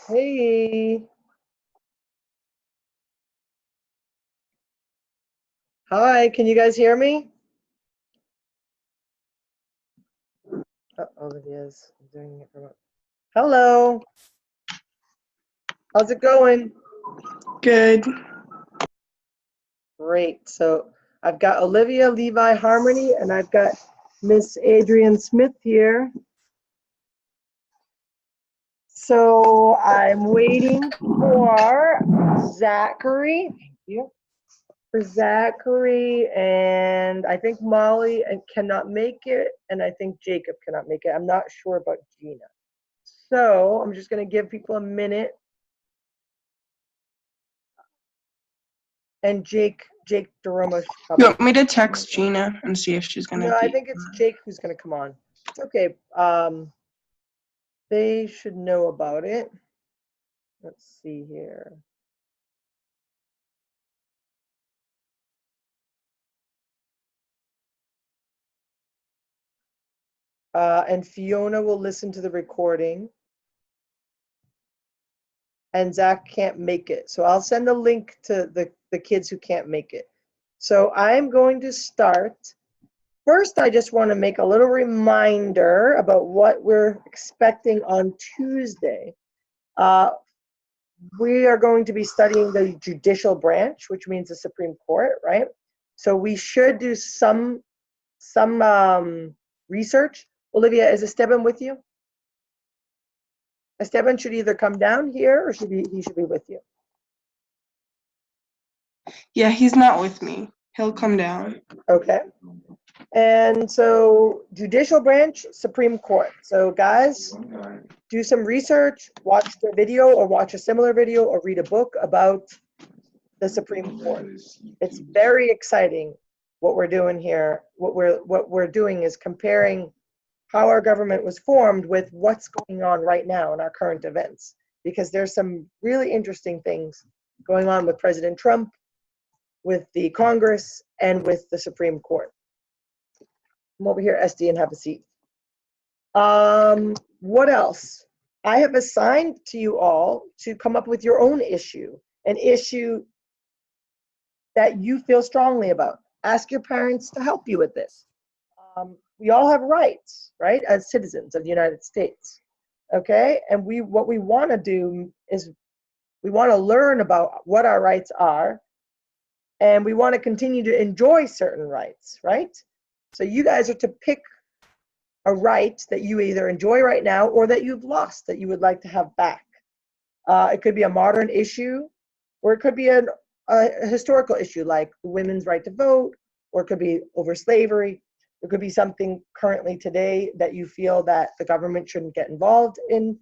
Hey. Hi, can you guys hear me? Oh, Olivia's doing it remote. Hello. How's it going? Good. Great. So I've got Olivia, Levi, Harmony, and I've got Miss Adrian Smith here. So I'm waiting for Zachary. Thank you. For Zachary, and I think Molly cannot make it, and I think Jacob cannot make it. I'm not sure about Gina. So I'm just going to give people a minute. And Jake DeRoma. You want me to text Gina and see if she's gonna? No, I think it's Jake who's going to come on. It's okay. They should know about it. Let's see here. And Fiona will listen to the recording. And Zach can't make it. So I'll send a link to the kids who can't make it. So I'm going to start. First, I just want to make a little reminder about what we're expecting on Tuesday. We are going to be studying the judicial branch, which means the Supreme Court, right? So we should do some research. Olivia, is Esteban with you? Esteban should either come down here or he should be with you. Yeah, he's not with me. He'll come down. Okay. And so judicial branch, Supreme Court. So guys, do some research, watch the video or watch a similar video or read a book about the Supreme Court. It's very exciting what we're doing here. What we're doing is comparing how our government was formed with what's going on right now in our current events, because there's some really interesting things going on with President Trump, with the Congress, and with the Supreme Court. Come over here, SD, and have a seat. What else? I have assigned to you all to come up with your own issue, an issue that you feel strongly about. Ask your parents to help you with this. We all have rights, right, as citizens of the United States, okay? And what we want to do is we want to learn about what our rights are, and we want to continue to enjoy certain rights, right? So you guys are to pick a right that you either enjoy right now or that you've lost that you would like to have back. It could be a modern issue, or it could be a historical issue like women's right to vote, or it could be over slavery. It could be something currently today that you feel that the government shouldn't get involved in.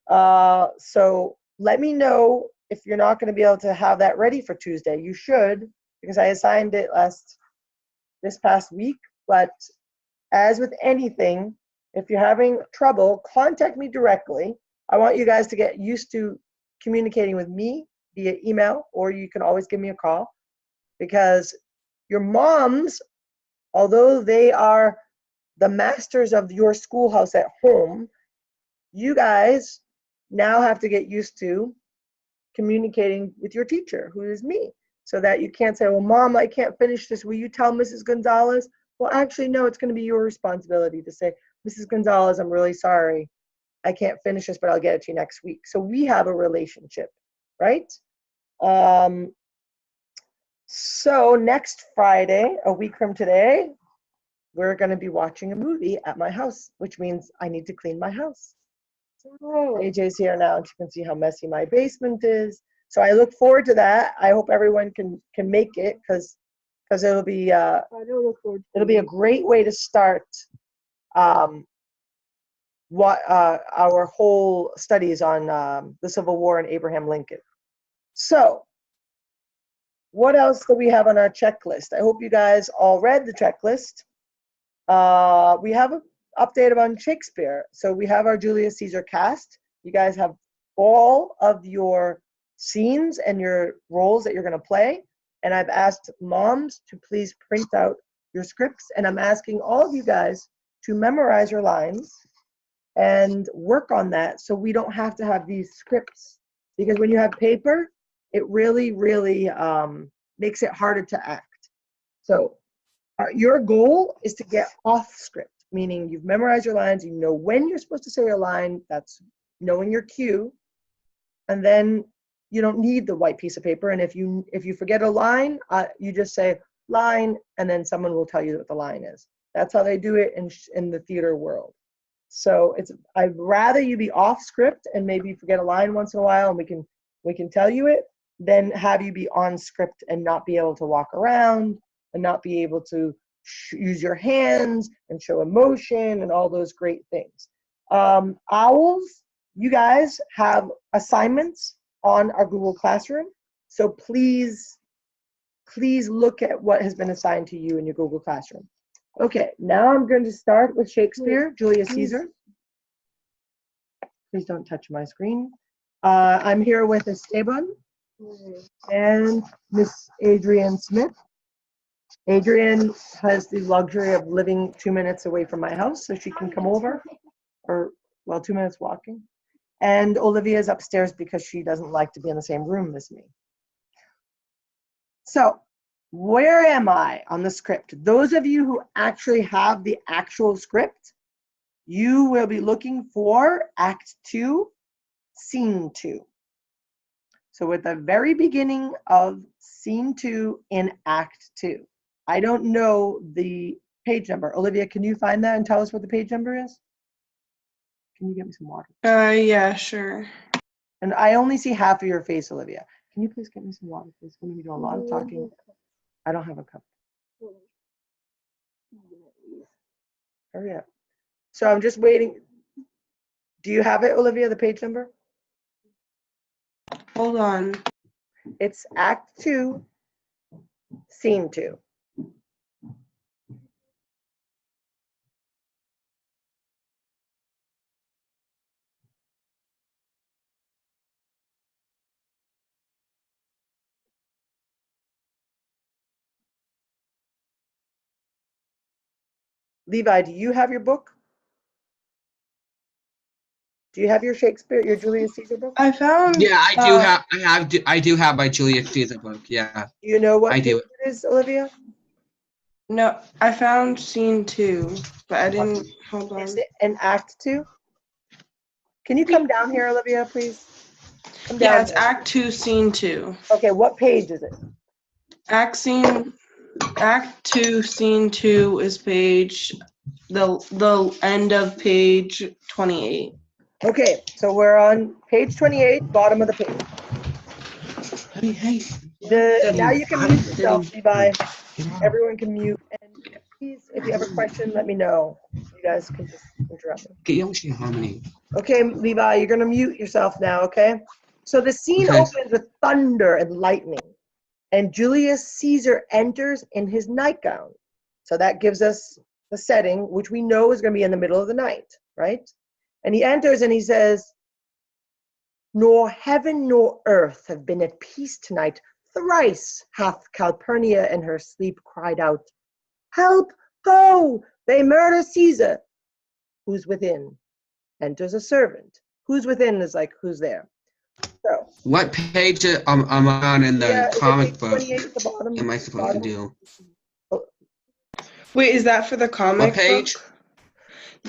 So let me know if you're not going to be able to have that ready for Tuesday. You should, because I assigned it this past week. But as with anything, if you're having trouble, contact me directly. I want you guys to get used to communicating with me via email, or you can always give me a call, because your moms, although they are the masters of your schoolhouse at home, you guys now have to get used to communicating with your teacher, who is me, so that you can't say, well, Mom, I can't finish this. Will you tell Mrs. Gonzalez? Well, actually, no, it's going to be your responsibility to say, Mrs. Gonzalez, I'm really sorry. I can't finish this, but I'll get it to you next week. So we have a relationship, right? So next Friday, a week from today, we're going to be watching a movie at my house, which means I need to clean my house. So AJ's here now, and she can see how messy my basement is. So I look forward to that. I hope everyone can make it, because it'll be it'll be a great way to start our whole studies on the Civil War and Abraham Lincoln. So what else do we have on our checklist? I hope you guys all read the checklist. We have an update on Shakespeare. So we have our Julius Caesar cast. You guys have all of your scenes and your roles that you're going to play. And I've asked moms to please print out your scripts. And I'm asking all of you guys to memorize your lines and work on that so we don't have to have these scripts. Because when you have paper, it really, really makes it harder to act. So your goal is to get off script, meaning you've memorized your lines, you know when you're supposed to say your line, that's knowing your cue, and then you don't need the white piece of paper. And if you forget a line, you just say line, and then someone will tell you what the line is. That's how they do it in the theater world. So I'd rather you be off script and maybe forget a line once in a while, and we can tell you it, than have you be on script and not be able to walk around and not be able to use your hands and show emotion and all those great things. Owls, you guys have assignments on our Google Classroom. So please look at what has been assigned to you in your Google Classroom. Okay, now I'm going to start with Shakespeare, Julius Caesar. Please don't touch my screen. I'm here with Esteban and Miss Adrienne Smith. Adrienne has the luxury of living 2 minutes away from my house, so she can come over, or, well, 2 minutes walking. And Olivia's upstairs because she doesn't like to be in the same room as me. So, where am I on the script? Those of you who actually have the actual script, you will be looking for Act 2, Scene 2. So at the very beginning of Scene 2 in Act 2. I don't know the page number. Olivia, can you find that and tell us what the page number is? Can you get me some water? Yeah, sure. And I only see half of your face, Olivia. Can you please get me some water, please? We're going to be doing a lot of talking. I don't have a cup. Hurry up. So I'm just waiting. Do you have it, Olivia, the page number? Hold on. It's Act 2, Scene 2. Levi, do you have your book? Do you have your Shakespeare, your Julius Caesar book? I found. Yeah, I do have my Julius Caesar book. Yeah. Do you know what I page do. it is, Olivia? No, I found Scene 2, but I didn't. Hold on. Is it in Act 2? Can you come down here, Olivia, please? Come down. Yeah, it's here. Act 2, Scene 2. Okay, what page is it? Act 2, Scene 2 is the end of page 28. Okay, so we're on page 28, bottom of the page. Hey. Now you can mute yourself, Levi. Everyone can mute. And please, if you have a question, let me know. You guys can just interrupt me. Okay, Levi, you're going to mute yourself now, okay? So the scene opens with thunder and lightning. And Julius Caesar enters in his nightgown. So that gives us the setting, which we know is going to be in the middle of the night, right? And he enters and he says, "Nor heaven nor earth have been at peace tonight. Thrice hath Calpurnia in her sleep cried out, 'Help, ho! They murder Caesar!' Who's within? Enters a servant. Who's within is like, who's there? So, What page am I on in the comic book? 28 at the bottom. Am I supposed to do? Wait, is that for the comic What page? book?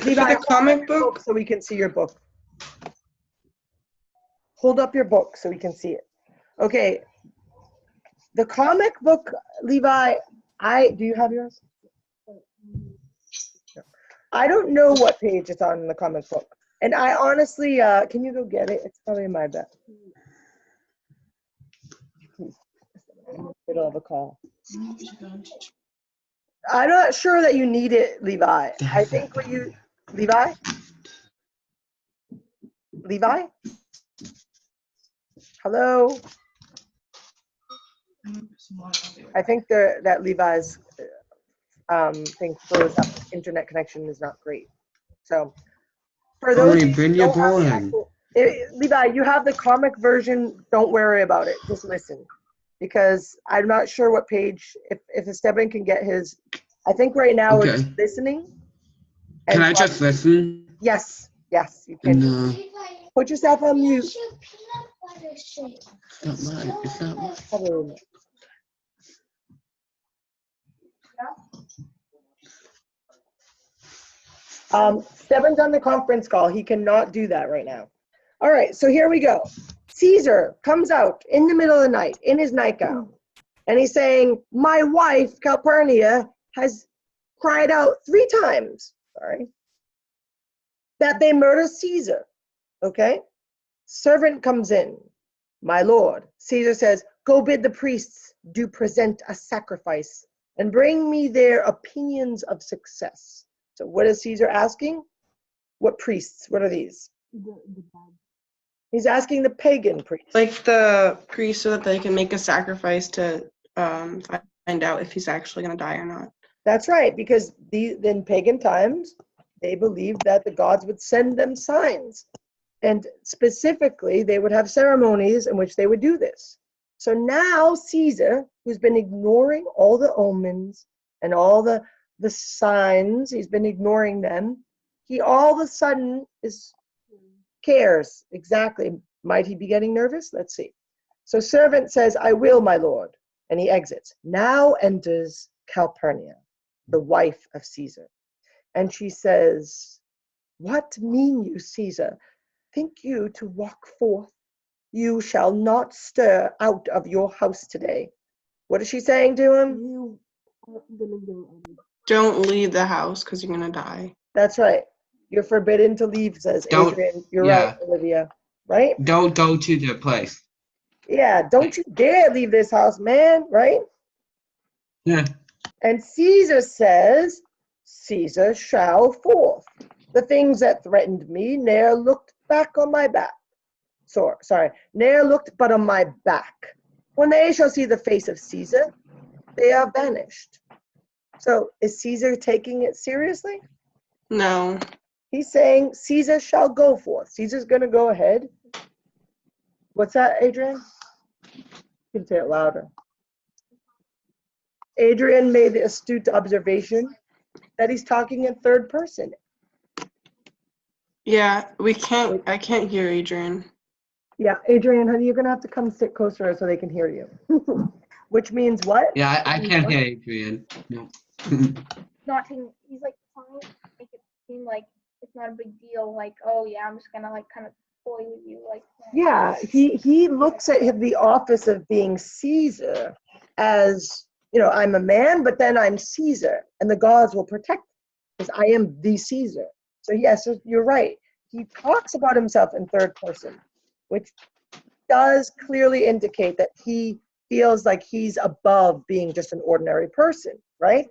Levi, For the comic book? so we can see your book. Hold up your book so we can see it. Okay. The comic book, Levi, do you have yours? I don't know what page it's on in the comic book. And I honestly, can you go get it? It's probably in my bed. Please. I'm in the middle of a call. I'm not sure that you need it, Levi. I think Levi? Levi? Hello? I think that Levi's thing froze up. Internet connection is not great. So, for those of you who don't have the actual, Levi, you have the comic version. Don't worry about it. Just listen, because I'm not sure what page. If Esteban can get his, I think right now we're just listening. Can I just listen? Yes. Yes, you can. No, Put yourself on mute. it's not mine. It's not mine. Have a moment. 7's on the conference call. He cannot do that right now. All right, so here we go. Caesar comes out in the middle of the night in his nightgown, and he's saying, my wife, Calpurnia, has cried out 3 times, that they murder Caesar, okay? Servant comes in, my lord. Caesar says, go bid the priests do present a sacrifice and bring me their opinions of success. So what is Caesar asking? What priests? What are these? He's asking the pagan priests. Like the priest so that they can make a sacrifice to find out if he's actually going to die or not. That's right, because in pagan times, they believed that the gods would send them signs. And specifically, they would have ceremonies in which they would do this. So now Caesar, who's been ignoring all the omens and all the signs, he's been ignoring them, he all of a sudden cares. Exactly. Might he be getting nervous? Let's see. So servant says, I will, my lord. And he exits. Now enters Calpurnia, the wife of Caesar. And she says, what mean you, Caesar? Think you to walk forth? You shall not stir out of your house today. What is she saying to him? Don't leave the house because you're going to die. That's right. You're forbidden to leave, says Don't- Adrian. You're yeah. right, Olivia. Right? Don't go to the place. Yeah, don't you dare leave this house, man, right? Yeah. And Caesar says, Caesar shall forth. The things that threatened me ne'er looked back on my back. Sorry, ne'er looked but on my back. When they shall see the face of Caesar, they are vanished. So is Caesar taking it seriously? No. He's saying Caesar shall go forth. Caesar's going to go ahead. What's that, Adrian? You can say it louder. Adrian made the astute observation that he's talking in third person. Yeah, I can't hear Adrian. Yeah, Adrian, honey, you're going to have to come sit closer so they can hear you. Which means what? Yeah, I can't hear Adrian. No. Not taking, he's like trying to make it seem like it's not a big deal, like, oh yeah, I'm just gonna like kind of toy with you, like. Yeah, he looks at the office of being Caesar as, I'm a man, but then I'm Caesar, and the gods will protect me because I am the Caesar. So yes, you're right. He talks about himself in third person, which does clearly indicate that he feels like he's above being just an ordinary person, right?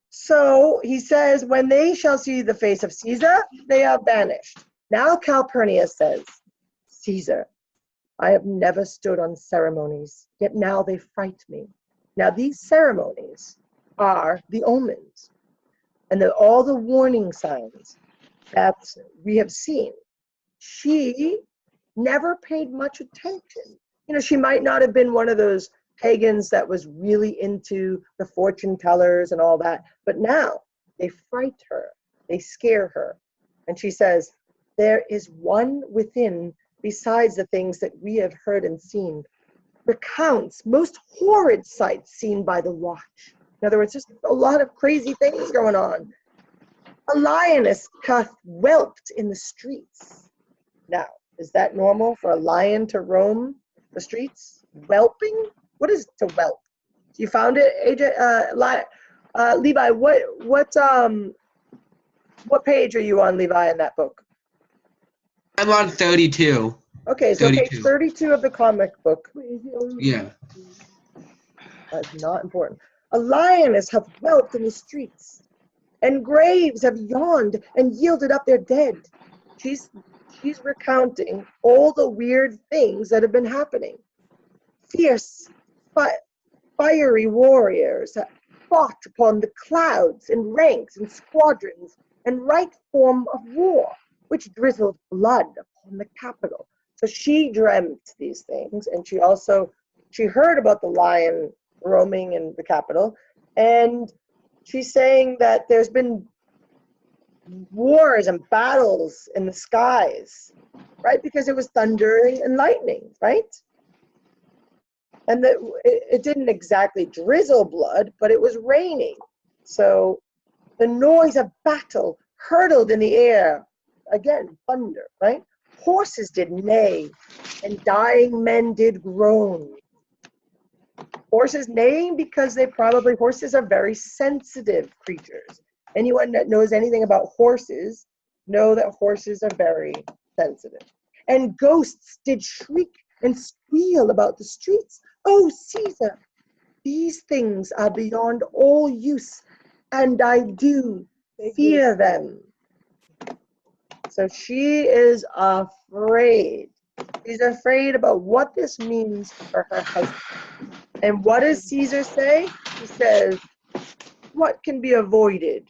So he says, when they shall see the face of Caesar, they are banished. Now Calpurnia says, Caesar, I have never stood on ceremonies, yet now they fright me. Now these ceremonies are the omens and all the warning signs that we have seen. She never paid much attention. She might not have been one of those pagans that was really into the fortune tellers and all that, but now they fright her, they scare her. And she says, there is one within besides the things that we have heard and seen, recounts most horrid sights seen by the watch. In other words, just a lot of crazy things going on. A lioness hath whelped in the streets. Now, is that normal for a lion to roam the streets? Whelping? What is to whelp? You found it, AJ? Levi, what page are you on, Levi, in that book? I'm on 32. Okay, so 32. page 32 of the comic book. Yeah. That's not important. A lioness hath whelped in the streets, and graves have yawned and yielded up their dead. She's recounting all the weird things that have been happening. Fierce, fiery warriors fought upon the clouds in ranks and squadrons and right form of war, which drizzled blood upon the capital. So she dreamt these things, and she heard about the lion roaming in the capital, and she's saying that there's been wars and battles in the skies, right? Because it was thunder and lightning, right? And it didn't exactly drizzle blood, but it was raining. So the noise of battle hurtled in the air. Again, thunder, right? Horses did neigh, and dying men did groan. Horses neighing because horses are very sensitive creatures. Anyone that knows anything about horses know that horses are very sensitive. And ghosts did shriek and squeal about the streets. Oh, Caesar, these things are beyond all use, and I do fear them. So she is afraid. She's afraid about what this means for her husband. And what does Caesar say? He says, what can be avoided,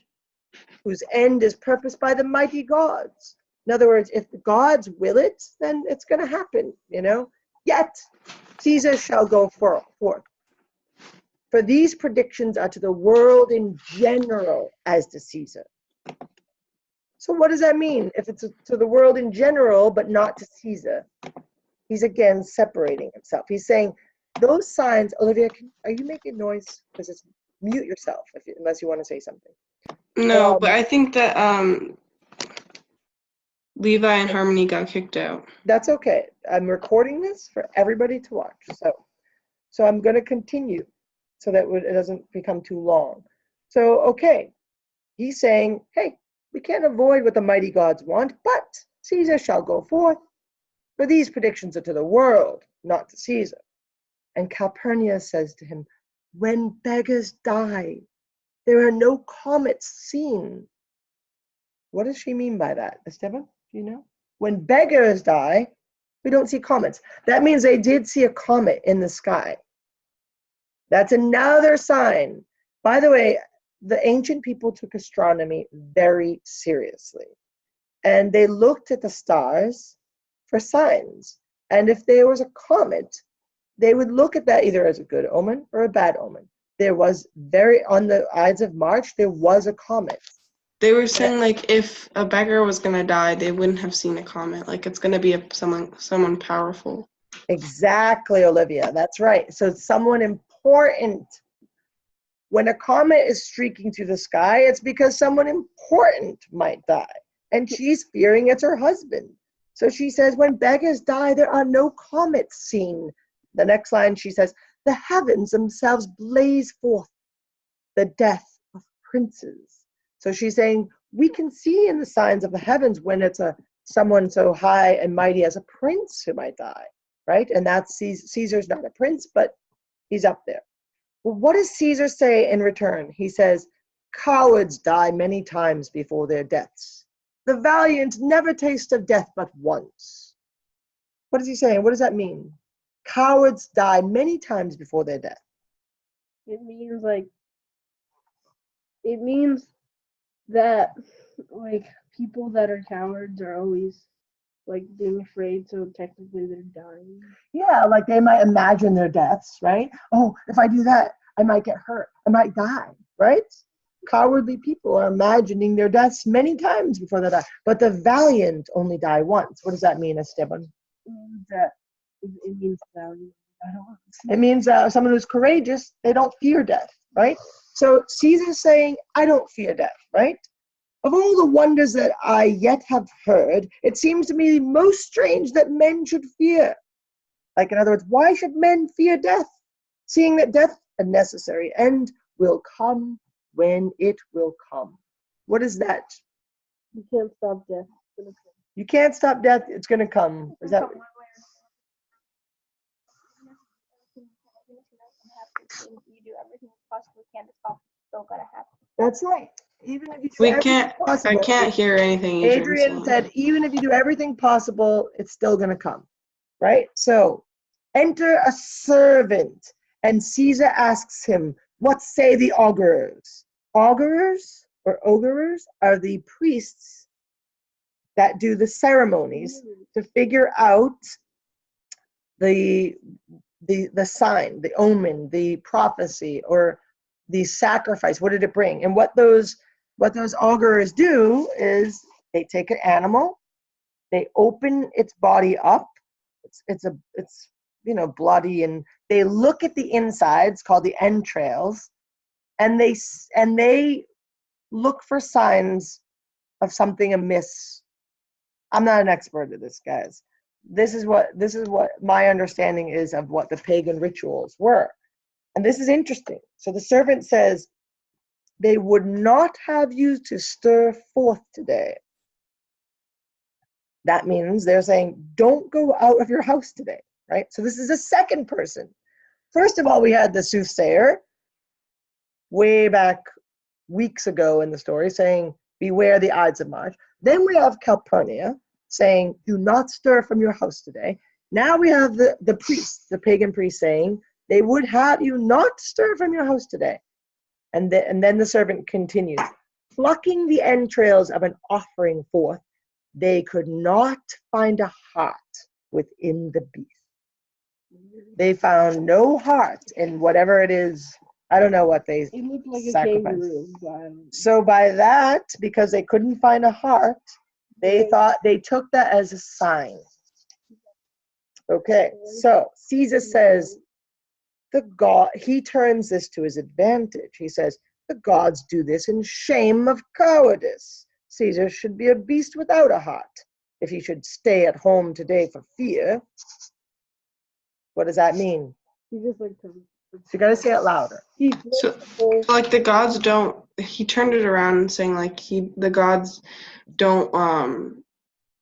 whose end is purposed by the mighty gods? In other words, if the gods will it, then it's going to happen, Yet Caesar shall go forth. For these predictions are to the world in general as to Caesar. So what does that mean? If it's to the world in general, but not to Caesar, he's again separating himself. He's saying, those signs, Olivia, are you making noise? Because it's mute yourself unless you want to say something. No, but I think that Levi and Harmony got kicked out. That's okay. I'm recording this for everybody to watch. So I'm going to continue so that it doesn't become too long. So, okay, he's saying, hey, we can't avoid what the mighty gods want, but Caesar shall go forth. For these predictions are to the world, not to Caesar. And Calpurnia says to him, when beggars die, there are no comets seen. What does she mean by that, Esteban? Do you know? When beggars die, we don't see comets. That means they did see a comet in the sky. That's another sign. By the way, the ancient people took astronomy very seriously. And they looked at the stars for signs. And if there was a comet, they would look at that either as a good omen or a bad omen. There was on the Ides of March, there was a comet. They were saying, like, if a beggar was going to die, they wouldn't have seen a comet. Like, it's going to be someone powerful. Exactly, Olivia. That's right. So it's someone important. When a comet is streaking through the sky, it's because someone important might die. And she's fearing it's her husband. So she says, when beggars die, there are no comets seen. The next line, she says, the heavens themselves blaze forth the death of princes. So she's saying, we can see in the signs of the heavens when it's someone so high and mighty as a prince who might die, right? And that's Caesar's not a prince, but he's up there. Well, what does Caesar say in return? He says, cowards die many times before their deaths. The valiant never taste of death but once. What is he saying? What does that mean? Cowards die many times before their death. It means that, like, people that are cowards are always, like, being afraid, so technically they're dying. Yeah, like they might imagine their deaths, right? Oh, if I do that, I might get hurt. I might die, right? Cowardly people are imagining their deaths many times before they die. But the valiant only die once. What does that mean, Esteban? It means valiant. It means someone who's courageous, they don't fear death, right? So Caesar's saying, I don't fear death, right? Of all the wonders that I yet have heard, it seems to me most strange that men should fear. Like, in other words, why should men fear death? Seeing that death, a necessary end, will come when it will come. What is that? You can't stop death. You can't stop death, it's going to come. Is that? You do everything you possibly can to stop it, it's still gonna happen. That's right. Even if you do everything possible. I can't hear anything Adrian said, even if you do everything possible, it's still going to come, right? So, enter a servant, and Caesar asks him, what say the augurers? Augurers or ogurers are the priests that do the ceremonies to figure out the sign, the omen, the prophecy, or the sacrifice. What did it bring? And what those what those augurs do is they take an animal, they open its body up. It's bloody, and they look at the insides called the entrails, and they look for signs of something amiss. I'm not an expert at this, guys. This is what my understanding is of what the pagan rituals were. And this is interesting. So the servant says, they would not have you to stir forth today. That means they're saying, don't go out of your house today, right? So this is a second person. First of all, we had the soothsayer way back weeks ago in the story saying, beware the Ides of March. Then we have Calpurnia saying, do not stir from your house today. Now we have the priest, the pagan priest saying, they would have you not stir from your house today. And then the servant continues, plucking the entrails of an offering forth, they could not find a heart within the beast. They found no heart in whatever it is. I don't know what they It looked like a sacrificed. kangaroo. But So by that, because they couldn't find a heart, they took that as a sign. Okay, so Caesar says, he turns this to his advantage. He says, the gods do this in shame of cowardice. Caesar should be a beast without a heart. If he should stay at home today for fear, what does that mean? he just like So you gotta say it louder. So, like the gods don't. He turned it around and saying like the gods don't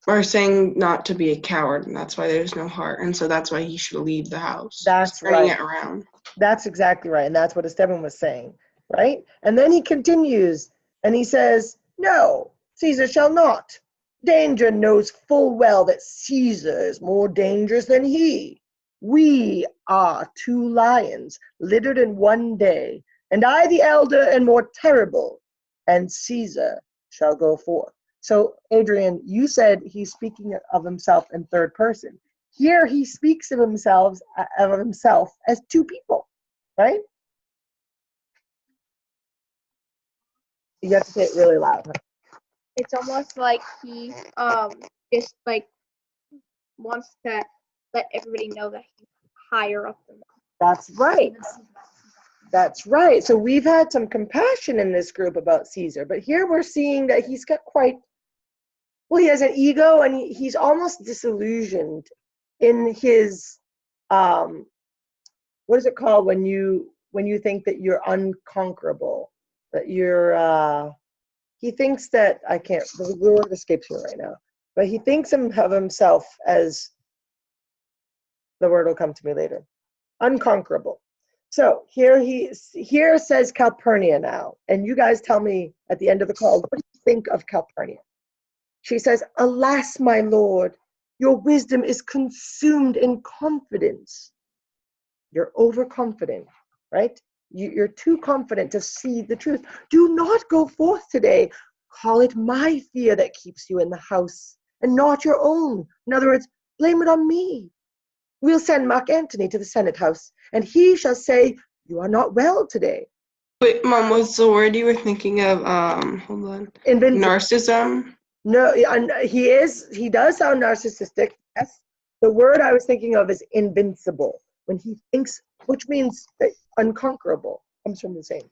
are saying not to be a coward, and that's why there's no heart, and so that's why he should leave the house. That's turning right. it around. That's exactly right. And that's what Esteban was saying, right? And then he continues and he says, no, Caesar shall not. Danger knows full well that Caesar is more dangerous than he. We are two lions littered in one day, and I the elder and more terrible, and Caesar shall go forth. So, Adrian, you said he's speaking of himself in third person. Here he speaks of himself as two people, right? You have to say it really loud. Huh? It's almost like he just like wants to let everybody know that he's higher up than them. That's right. That's right. So we've had some compassion in this group about Caesar, but here we're seeing that he's got he has an ego, and he's almost disillusioned in his, what is it called when you think that you're unconquerable, that you're, he thinks that, the word escapes me right now, but he thinks of himself as, the word will come to me later, unconquerable. So here says Calpurnia now, and you guys tell me at the end of the call, what do you think of Calpurnia? She says, alas, my lord, your wisdom is consumed in confidence. You're overconfident, right? You're too confident to see the truth. Do not go forth today. Call it my fear that keeps you in the house and not your own. In other words, blame it on me. We'll send Mark Antony to the Senate House, and he shall say, you are not well today. Wait, Mom, what's the word you were thinking of? Hold on. Narcissism? No, he does sound narcissistic, yes. The word I was thinking of is invincible. When he thinks, which means unconquerable, comes from the same.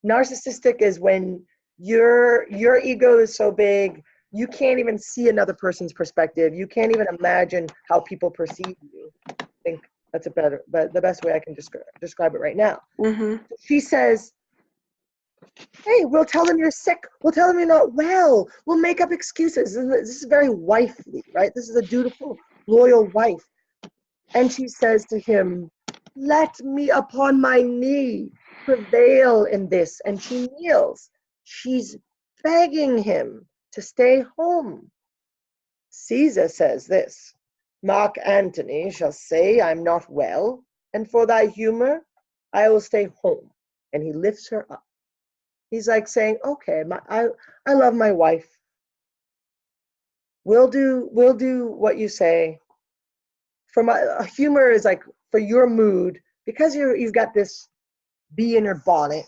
Narcissistic is when your ego is so big, you can't even see another person's perspective. You can't even imagine how people perceive you. I think that's but the best way I can describe it right now. Mm-hmm. She says, hey, we'll tell them you're sick. We'll tell them you're not well. We'll make up excuses. This is very wifely, right? This is a dutiful, loyal wife. And she says to him, let me upon my knee prevail in this. And she kneels. She's begging him to stay home. Caesar says this, Mark Antony shall say I'm not well, and for thy humor, I will stay home. And he lifts her up. He's like saying, okay, I love my wife. We'll do what you say. For my humor is like for your mood, because you've got this bee in your bonnet.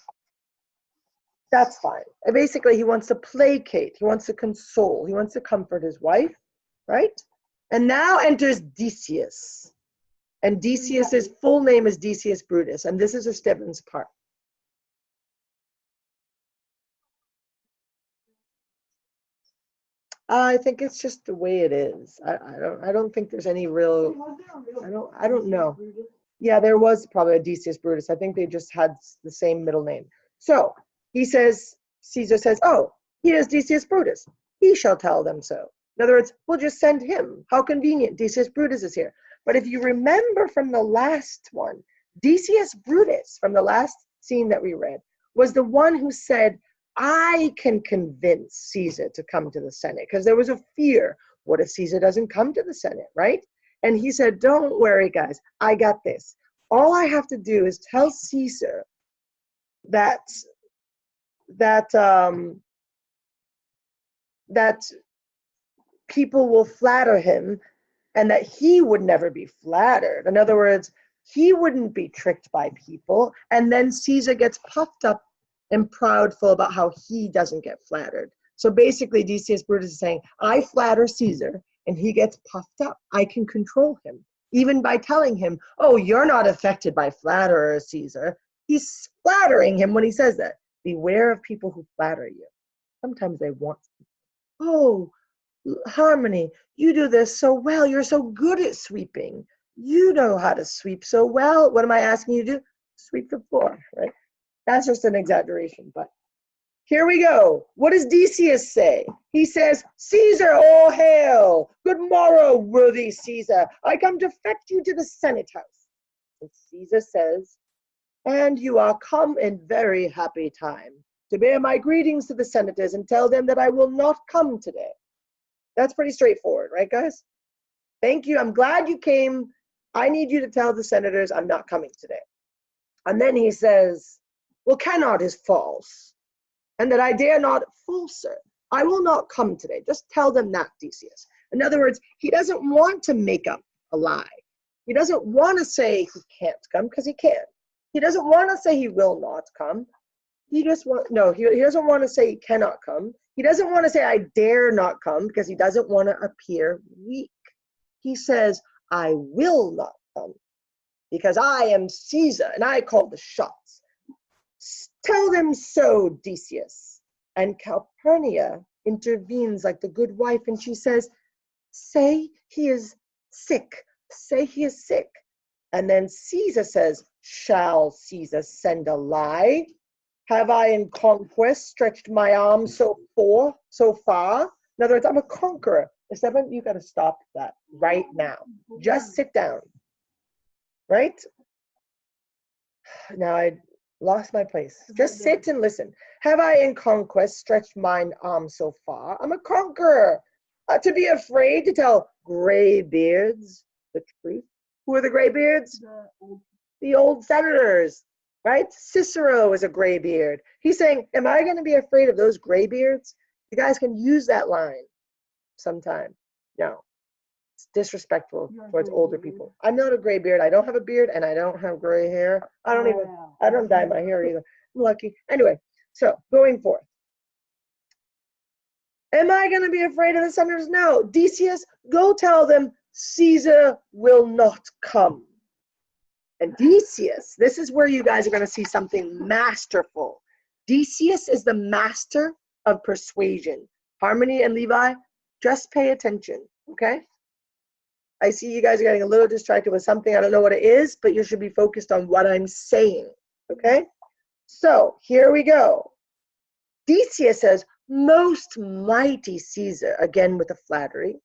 That's fine. And basically, he wants to placate. He wants to console. He wants to comfort his wife, right? And now enters Decius. And Decius's full name is Decius Brutus. And this is Esteban's part. I think it's just the way it is. I don't think there's any real. I don't know. Yeah, there was probably a Decius Brutus. I think they just had the same middle name. So he says, Caesar says, oh, here's Decius Brutus. He shall tell them so. In other words, we'll just send him. How convenient. Decius Brutus is here. But if you remember from the last one, Decius Brutus, from the last scene that we read, was the one who said, I can convince Caesar to come to the Senate, because there was a fear. What if Caesar doesn't come to the Senate, right? And he said, don't worry, guys. I got this. All I have to do is tell Caesar that people will flatter him and that he would never be flattered. In other words, he wouldn't be tricked by people. And then Caesar gets puffed up and proudful about how he doesn't get flattered. So basically, Decius Brutus is saying, I flatter Caesar, and he gets puffed up. I can control him, even by telling him, oh, you're not affected by flatterer, Caesar. He's flattering him when he says that. Beware of people who flatter you. Sometimes they want to. Oh, Harmony, you do this so well. You're so good at sweeping. You know how to sweep so well. What am I asking you to do? Sweep the floor, right? That's just an exaggeration, but here we go. What does Decius say? He says, Caesar, all hail. Good morrow, worthy Caesar. I come to fetch you to the Senate house. And Caesar says, and you are come in very happy time to bear my greetings to the senators and tell them that I will not come today. That's pretty straightforward, right, guys? Thank you. I'm glad you came. I need you to tell the senators I'm not coming today. And then he says, well, cannot is false, and that I dare not falser. I will not come today. Just tell them that, Decius. In other words, he doesn't want to make up a lie. He doesn't want to say he can't come, because he can. He doesn't want to say he will not come. He doesn't want to say he cannot come. He doesn't want to say I dare not come, because he doesn't want to appear weak. He says, I will not come, because I am Caesar, and I call the shots. Tell them so, Decius. And Calpurnia intervenes like the good wife, and she says, say he is sick. Say he is sick. And then Caesar says, shall Caesar send a lie? Have I in conquest stretched my arm so far? In other words, I'm a conqueror. Esteban, you got to stop that right now. Just sit down. Right? Now I lost my place. Just sit and listen. Have I in conquest stretched mine arm so far? I'm a conqueror. To be afraid to tell gray beards the truth. Who are the gray beards? The old senators, right? Cicero is a gray beard. He's saying, am I going to be afraid of those gray beards? You guys can use that line sometime. No. It's disrespectful towards older people. I'm not a gray beard. I don't have a beard, and I don't have gray hair. I don't dye my hair either. I'm lucky. Anyway, so going forth. Am I going to be afraid of the senators? No. Decius, go tell them Caesar will not come. And Decius, this is where you guys are going to see something masterful. Decius is the master of persuasion. Harmony and Levi, just pay attention, okay? I see you guys are getting a little distracted with something. I don't know what it is, but you should be focused on what I'm saying, okay? So here we go. Decius says, most mighty Caesar, again with a flattery,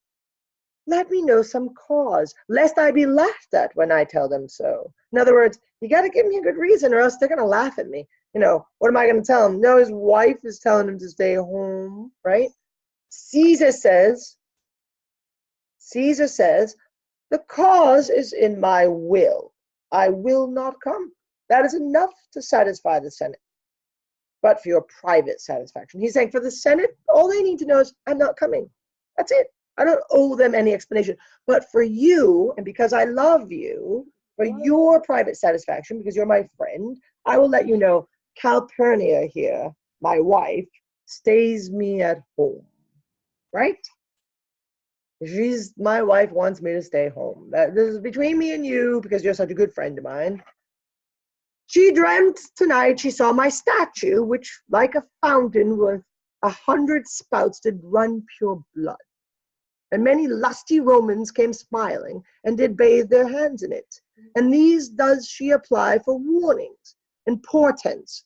let me know some cause, lest I be laughed at when I tell them so. In other words, you got to give me a good reason or else they're going to laugh at me. You know, what am I going to tell him? No, his wife is telling him to stay home, right? Caesar says, the cause is in my will. I will not come. That is enough to satisfy the Senate. But for your private satisfaction. He's saying for the Senate, all they need to know is I'm not coming. That's it. I don't owe them any explanation. But for you, and because I love you, for your private satisfaction, because you're my friend, I will let you know Calpurnia here my wife, stays me at home, right? My wife wants me to stay home. This is between me and you because you're such a good friend of mine. She dreamt tonight she saw my statue, which like a fountain with 100 spouts did run pure blood. And many lusty Romans came smiling and did bathe their hands in it. And these does she apply for warnings and portents.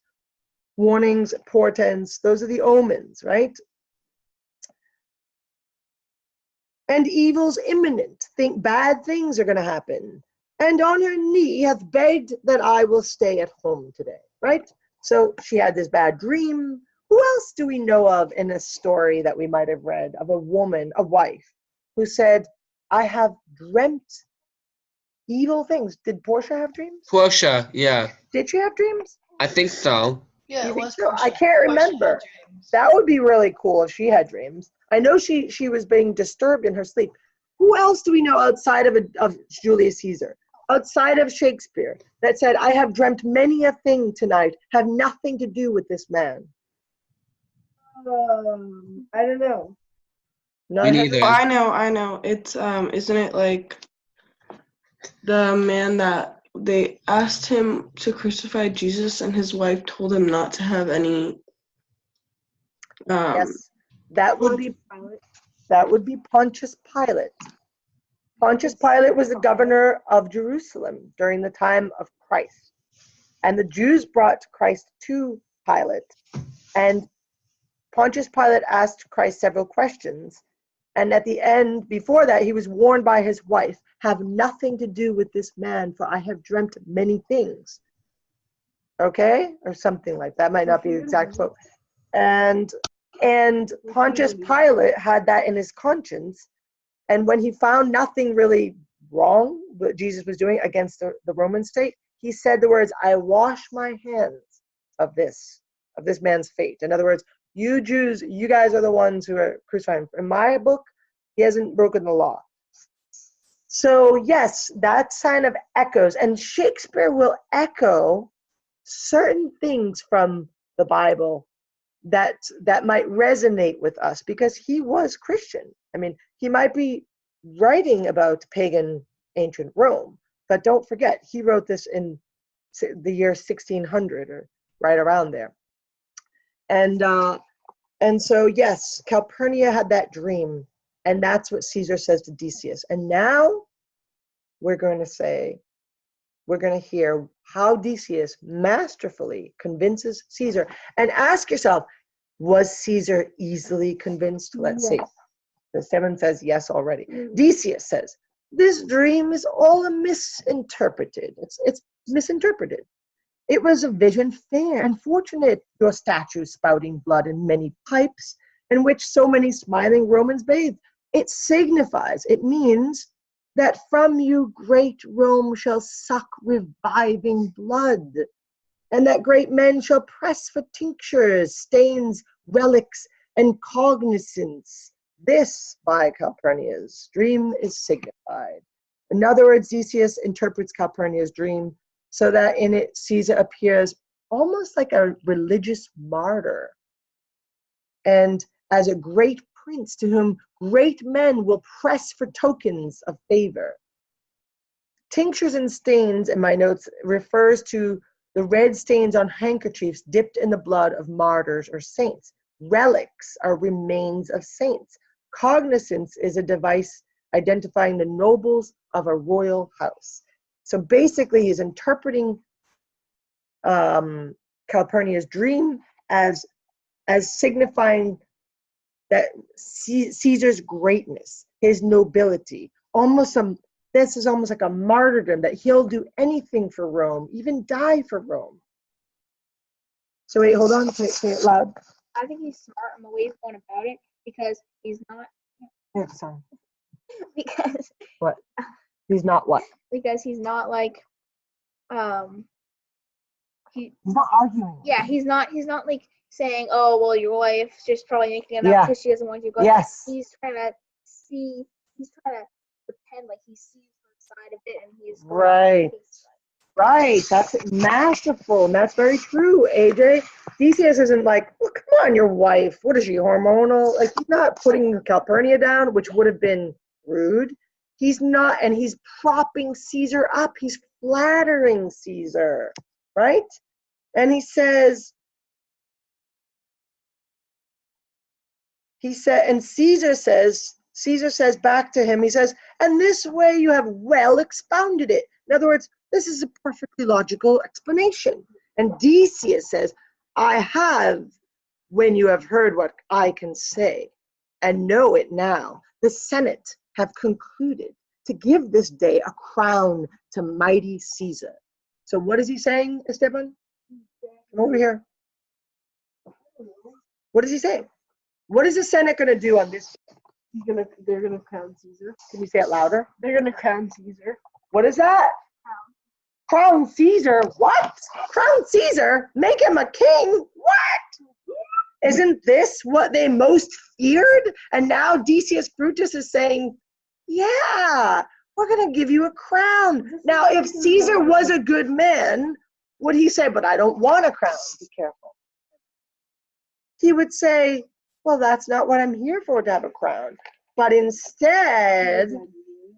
Warnings, portents, those are the omens, right? And evils imminent, think bad things are going to happen. And on her knee hath begged that I will stay at home today, right? So she had this bad dream. Who else do we know of in a story that we might have read of a woman, a wife, who said, I have dreamt evil things? Did Portia have dreams? Portia, yeah. Did she have dreams? I think so. Yeah, You it think was so? Portia. I can't Portia had remember. dreams. That would be really cool if she had dreams. I know she was being disturbed in her sleep. Who else do we know outside of Julius Caesar, outside of Shakespeare, that said, I have dreamt many a thing tonight, have nothing to do with this man? I don't know. None Me has- neither. I know. It's isn't it like the man that they asked him to crucify Jesus and his wife told him not to have any Yes, that would be Pontius Pilate. Pontius Pilate was the governor of Jerusalem during the time of Christ. And the Jews brought Christ to Pilate. And Pontius Pilate asked Christ several questions. And at the end, before that, he was warned by his wife, have nothing to do with this man, for I have dreamt many things. Okay? Or something like that. Might not be the exact quote. And Pontius Pilate had that in his conscience. And when he found nothing really wrong what Jesus was doing against the Roman state, he said the words, I wash my hands of this man's fate. In other words, you Jews, you guys are the ones who are crucifying him. In my book, he hasn't broken the law. So yes, that sign of echoes. And Shakespeare will echo certain things from the Bible that might resonate with us because he was Christian. I mean, he might be writing about pagan ancient Rome, but don't forget, he wrote this in the year 1600 or right around there. And so, yes, Calpurnia had that dream, and that's what Caesar says to Decius. And now we're going to hear how Decius masterfully convinces Caesar. And ask yourself, was Caesar easily convinced? Let's see. The 7 says yes already. Decius says, this dream is all misinterpreted. It's misinterpreted. It was a vision fair and fortunate, your statue spouting blood in many pipes, in which so many smiling Romans bathed. It signifies, it means that from you great Rome shall suck reviving blood, and that great men shall press for tinctures, stains, relics, and cognizance. This, by Calpurnia's dream, is signified. In other words, Decius interprets Calpurnia's dream so that in it Caesar appears almost like a religious martyr, and as a great prince to whom great men will press for tokens of favor. Tinctures and stains, in my notes, refers to the red stains on handkerchiefs dipped in the blood of martyrs or saints. Relics are remains of saints. Cognizance is a device identifying the nobles of a royal house. So basically, he's interpreting Calpurnia's dream as signifying that Caesar's greatness, his nobility, this is almost like a martyrdom, that he'll do anything for Rome, even die for Rome. So wait, hold on, say it loud. I think he's smart in the way he's going about it because he's not. Yeah, sorry. Because What? He's not what? because he's not like He's not arguing. yeah, he's not like saying, oh well, your wife's just probably making it up Yeah. because she doesn't want you to go. Yes. He's trying to pretend like he sees her side of it, and he's going Right. on his side. Right, that's masterful, and that's very true, AJ. Decius isn't like, well, come on, your wife. What is she, hormonal? Like, he's not putting Calpurnia down, which would have been rude. He's not, and he's propping Caesar up. He's flattering Caesar, right? And he says, and Caesar says back to him, he says, and this way you have well expounded it. In other words, this is a perfectly logical explanation. And Decius says, I have, when you have heard what I can say, and know it now, the Senate have concluded to give this day a crown to mighty Caesar. So what is he saying, Esteban? Come over here. What is he saying? What is the Senate going to do on this? They're gonna crown Caesar. Can you say it louder? They're gonna crown Caesar. What is that? Crown Caesar? What? Crown Caesar? Make him a king? What? Isn't this what they most feared? And now Decius Brutus is saying, yeah, we're going to give you a crown. Now, if Caesar was a good man, would he say, but I don't want a crown? Be careful. He would say, well, that's not what I'm here for, to have a crown. But instead,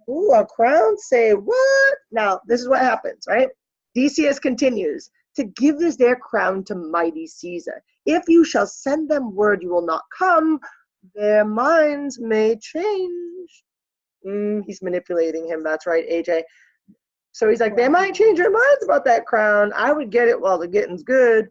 ooh, a crown, say what? Now, this is what happens, right? Decius continues, to give this their crown to mighty Caesar. If you shall send them word you will not come, their minds may change. He's manipulating him, that's right, AJ. So he's like, they might change their minds about that crown. I would get it while the getting's good.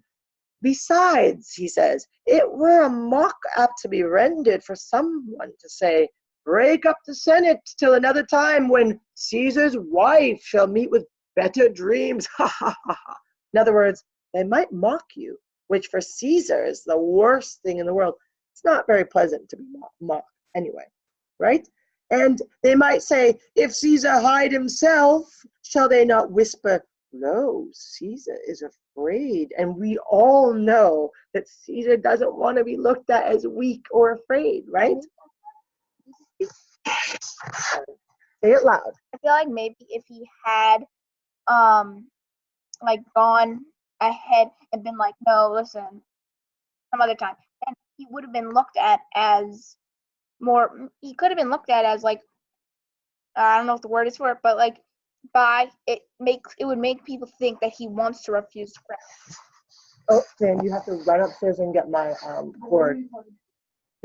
Besides, he says, it were a mock apt to be rendered for someone to say, break up the Senate till another time when Caesar's wife shall meet with better dreams. Ha ha ha ha. In other words, they might mock you, which for Caesar is the worst thing in the world. It's not very pleasant to be mocked anyway, right? And they might say, if Caesar hide himself, shall they not whisper, no, Caesar is afraid. And we all know that Caesar doesn't want to be looked at as weak or afraid, right? Say it loud. I feel like maybe if he had like gone ahead and been like, no, listen, some other time, then he would have been looked at as more, he could have been looked at as like, I don't know if the word is for it, but like it would make people think that he wants to refuse the crown. Oh, Dan, you have to run upstairs and get my cord.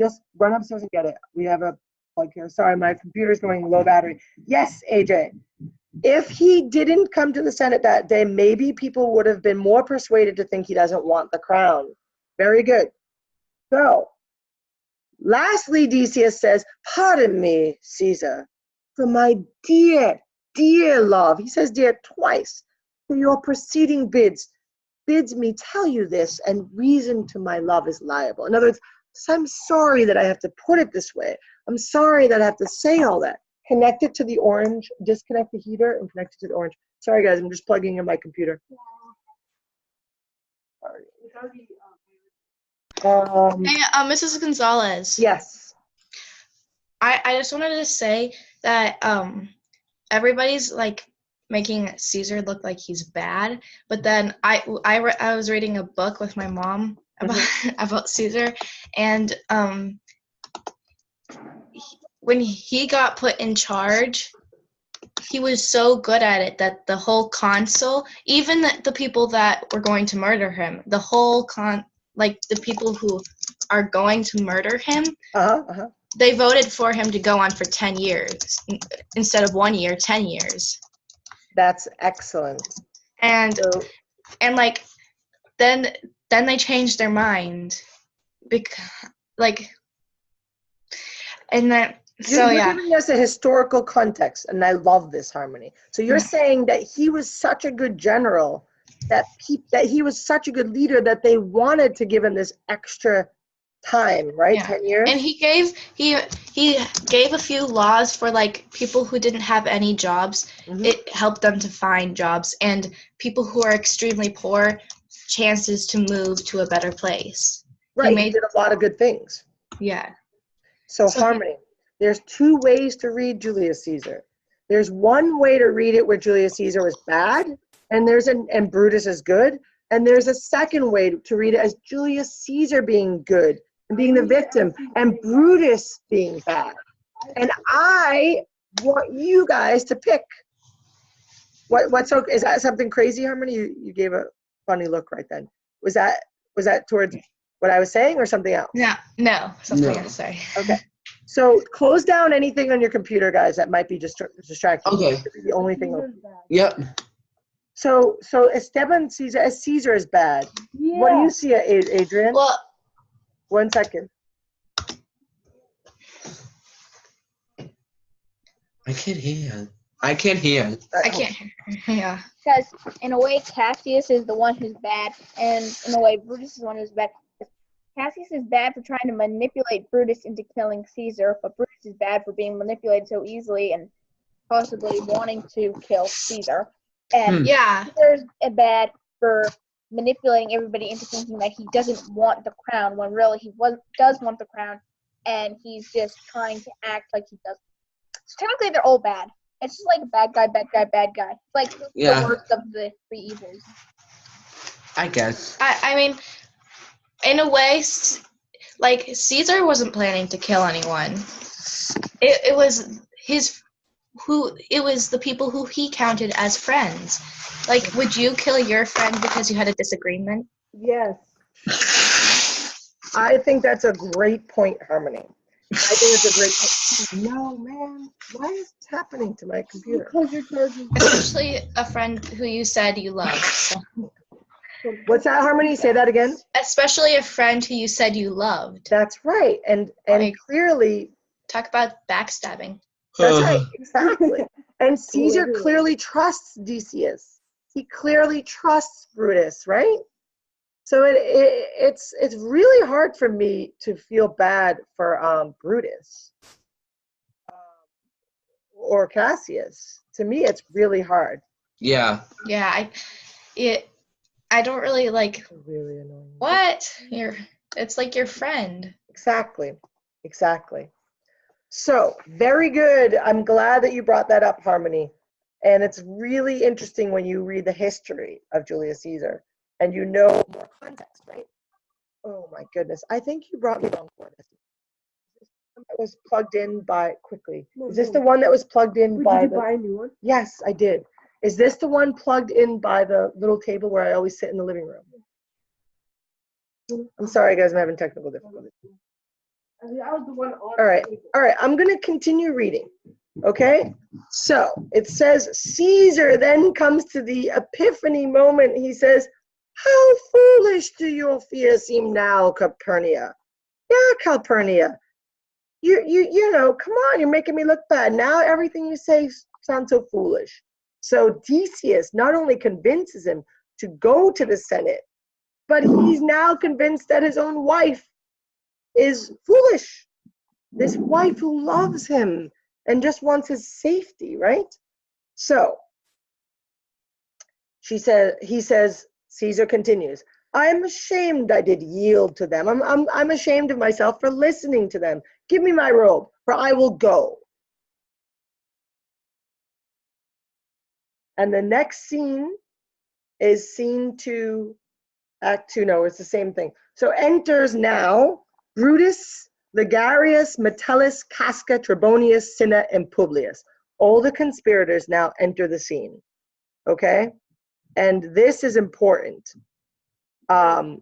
Just run upstairs and get it. We have a plug here. Sorry, my computer's going low battery. Yes, AJ. If he didn't come to the Senate that day, maybe people would have been more persuaded to think he doesn't want the crown. Very good. So, lastly, Decius says, pardon me, Caesar, for my dear, dear love, he says dear twice, for your preceding bids me tell you this, and reason to my love is liable. In other words, I'm sorry that I have to put it this way. I'm sorry that I have to say all that. Connect it to the orange, disconnect the heater, and connect it to the orange. Sorry, guys, I'm just plugging in my computer. Sorry. Hey, Mrs. Gonzalez. Yes. I just wanted to say that everybody's like making Caesar look like he's bad, but then I was reading a book with my mom about Caesar, and when he got put in charge, he was so good at it that the whole consul, even the people that were going to murder him, the whole the people who are going to murder him, they voted for him to go on for 10 years instead of 1 year, 10 years. That's excellent. And like then they changed their mind because and then so you're yeah. giving us a historical context, and I love this, Harmony. So you're saying that he was such a good general, that he was such a good leader that they wanted to give him this extra time, right? Yeah. 10 years. And he gave a few laws for like people who didn't have any jobs. Mm-hmm. It helped them to find jobs, and people who are extremely poor chances to move to a better place. Right. He did a lot of good things. Yeah. So Harmony, there's two ways to read Julius Caesar. There's one way to read it where Julius Caesar was bad, and and Brutus is good. And there's a second way to read it as Julius Caesar being good and being the victim, and Brutus being bad. And I want you guys to pick. What's okay? Is that something crazy, Harmony? You gave a funny look right then. Was that towards what I was saying or something else? No, something else. Sorry. Okay. So close down anything on your computer, guys, that might be distracting. Okay. The only thing. Yep. So Esteban Caesar as Caesar is bad. Yeah. What do you see, Adrian? Well, 1 second. I can't hear. I can't hear. I can't. Yeah. Because in a way, Cassius is the one who's bad, and in a way, Brutus is the one who's bad. Cassius is bad for trying to manipulate Brutus into killing Caesar, but Brutus is bad for being manipulated so easily and possibly wanting to kill Caesar. And Yeah. Caesar's bad for manipulating everybody into thinking that he doesn't want the crown when really he does want the crown, and he's just trying to act like he doesn't. So technically, they're all bad. It's just like bad guy, bad guy, bad guy. It's like the worst of the three evils. I guess. I mean, in a way, like Caesar wasn't planning to kill anyone. It was it was the people who he counted as friends. Like, would you kill your friend because you had a disagreement? Yes. I think that's a great point, Harmony. I think it's a great point. No, man. Why is this happening to my computer? Because you're charging. Especially a friend who you said you loved. So. What's that, Harmony? Say that again. Especially a friend who you said you loved. That's right. And Like- clearly, Talk about backstabbing. that's right. Exactly. And Caesar clearly trusts Decius. He clearly trusts Brutus, right? So it's really hard for me to feel bad for Brutus or Cassius. To me, it's really hard. Yeah. Yeah, I don't really like. It's really annoying. What? It's like your friend. Exactly. So, very good. I'm glad that you brought that up, Harmony. And it's really interesting when you read the history of Julius Caesar and you know more context, right? Oh my goodness. I think you brought me wrong for this. That was plugged in by quickly. Is this the one that was plugged in by Did you buy a new one? Yes, I did. Is this the one plugged in by the little table where I always sit in the living room? I'm sorry, guys. I'm having technical difficulties. I mean, I was the one on All right. the table. All right. I'm going to continue reading. Okay. So it says, Caesar then comes to the epiphany moment. He says, how foolish do your fears seem now, Calpurnia? Yeah, Calpurnia. You know, come on, you're making me look bad. Now everything you say sounds so foolish. So Decius not only convinces him to go to the Senate, but he's now convinced that his own wife is foolish. This wife who loves him and just wants his safety, right? So he says, Caesar continues, I am ashamed I did yield to them. I'm ashamed of myself for listening to them. Give me my robe, for I will go. And the next scene is scene 2, act 2. No, it's the same thing. So enters now Brutus, Ligarius, Metellus, Casca, Trebonius, Cinna, and Publius. All the conspirators now enter the scene. Okay? And this is important. Where's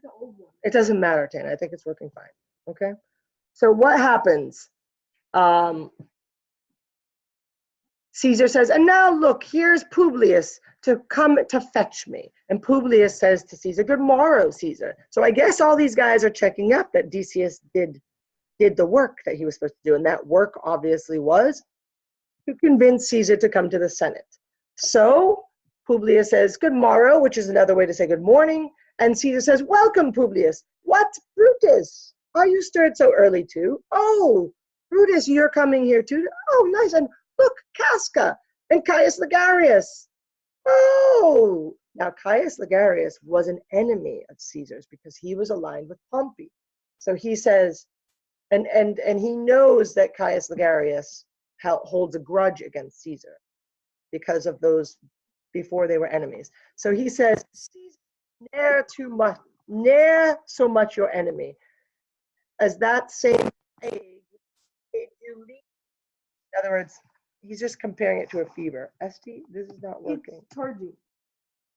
the old one? It doesn't matter, Tana. I think it's working fine. Okay? So what happens? Caesar says, and now look, here's Publius to come to fetch me. And Publius says to Caesar, good morrow, Caesar. So I guess all these guys are checking up that Decius did the work that he was supposed to do. And that work obviously was to convince Caesar to come to the Senate. So Publius says, good morrow, which is another way to say good morning. And Caesar says, welcome, Publius. What, Brutus? Are you stirred so early too? Oh, Brutus, you're coming here too? Oh, nice. And look, Casca and Caius Ligarius. Oh, now Caius Ligarius was an enemy of Caesar's because he was aligned with Pompey. So he says, and he knows that Caius Ligarius holds a grudge against Caesar. because of those before they were enemies. So he says, ne'er so much your enemy, as that same plague made you leave. In other words, he's just comparing it to a fever. Esty, this is not working. It's charging.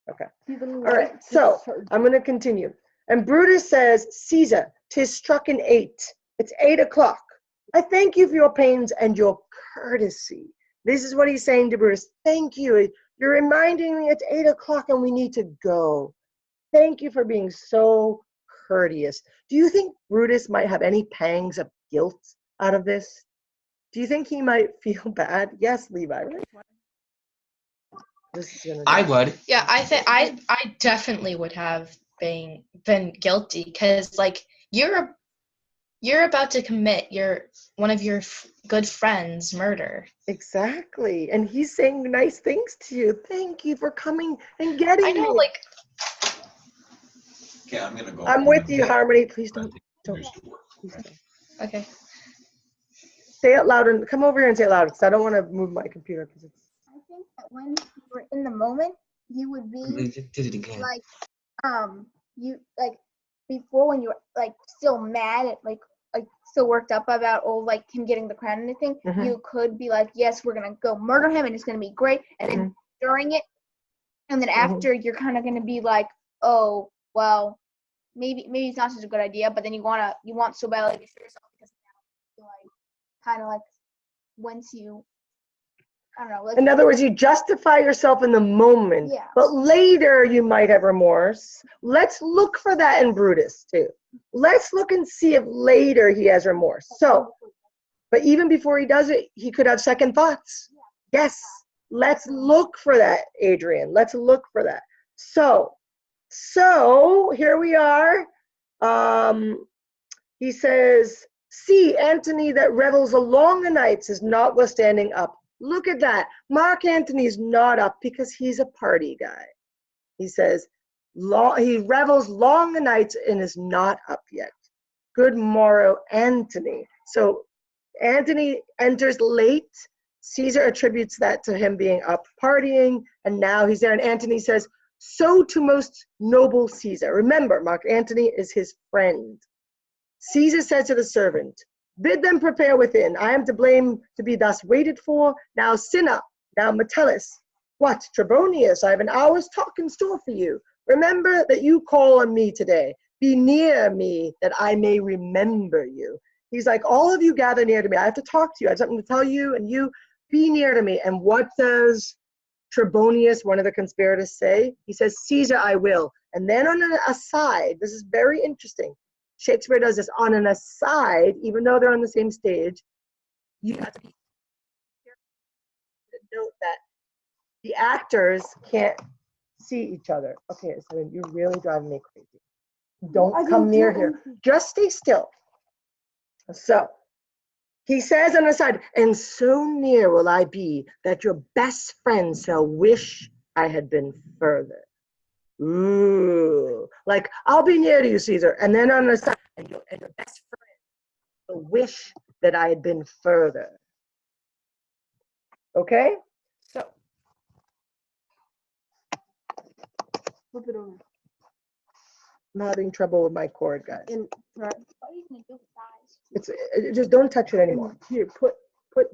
Okay. All right, so I'm going to continue. And Brutus says, Caesar, 'tis struck in 8. It's 8 o'clock. I thank you for your pains and your courtesy. This is what he's saying to Brutus. Thank you. You're reminding me it's 8 o'clock and we need to go. Thank you for being so courteous. Do you think Brutus might have any pangs of guilt out of this? Do you think he might feel bad? Yes, Levi. Right? This is gonna I would. Yeah, I think I definitely would have been guilty because like you're about to commit one of your good friends murder. Exactly. And he's saying nice things to you. Thank you for coming and getting I know, me. like. Okay, I'm gonna go. I'm with you, Harmony. Please don't. Please don't. Okay. Say it loud and come over here and say it loud because I don't want to move my computer because it's. I think that when you were in the moment, you would be Did it again. like, you like before when you were like still mad at like still worked up about like him getting the crown and everything. Mhm. You could be like, yes, we're gonna go murder him and it's gonna be great. And then during it, and then after you're kind of gonna be like, oh well, maybe it's not such a good idea. But then you want so badly to show yourself because now like kind of like once you. I don't know. In other words, you justify yourself in the moment, Yeah. but later you might have remorse. Let's look for that in Brutus too. Let's look and see if later he has remorse. So, but even before he does it, he could have second thoughts. Yes. Let's look for that, Adrian. Let's look for that. So here we are. He says, see, Antony that revels along the nights is notwithstanding up. Look at that. Mark Antony's not up because he's a party guy. He says, he revels long the nights and is not up yet. Good morrow, Antony. So Antony enters late. Caesar attributes that to him being up partying, and now he's there. And Antony says, so to most noble Caesar. Remember, Mark Antony is his friend. Caesar said to the servant, bid them prepare within. I am to blame to be thus waited for. Now Cinna, now Metellus. What, Trebonius, I have an hour's talk in store for you. Remember that you call on me today. Be near me that I may remember you. He's like, all of you gather near to me. I have to talk to you. I have something to tell you, and you be near to me. And what does Trebonius, one of the conspirators, say? He says, Caesar, I will. And then on an aside, this is very interesting. Shakespeare does this on an aside, even though they're on the same stage. You have to be careful to note that the actors can't see each other. Okay, so you're really driving me crazy. Don't come near here. Just stay still. So he says on the side, and so near will I be that your best friend shall wish I had been further. Ooh, like I'll be near to you, Caesar, and then on the side, and your best friend will wish that I had been further. Okay, so Flip it over. I'm having trouble with my cord, guys. And What are you gonna do with size? Just don't touch it anymore. here, put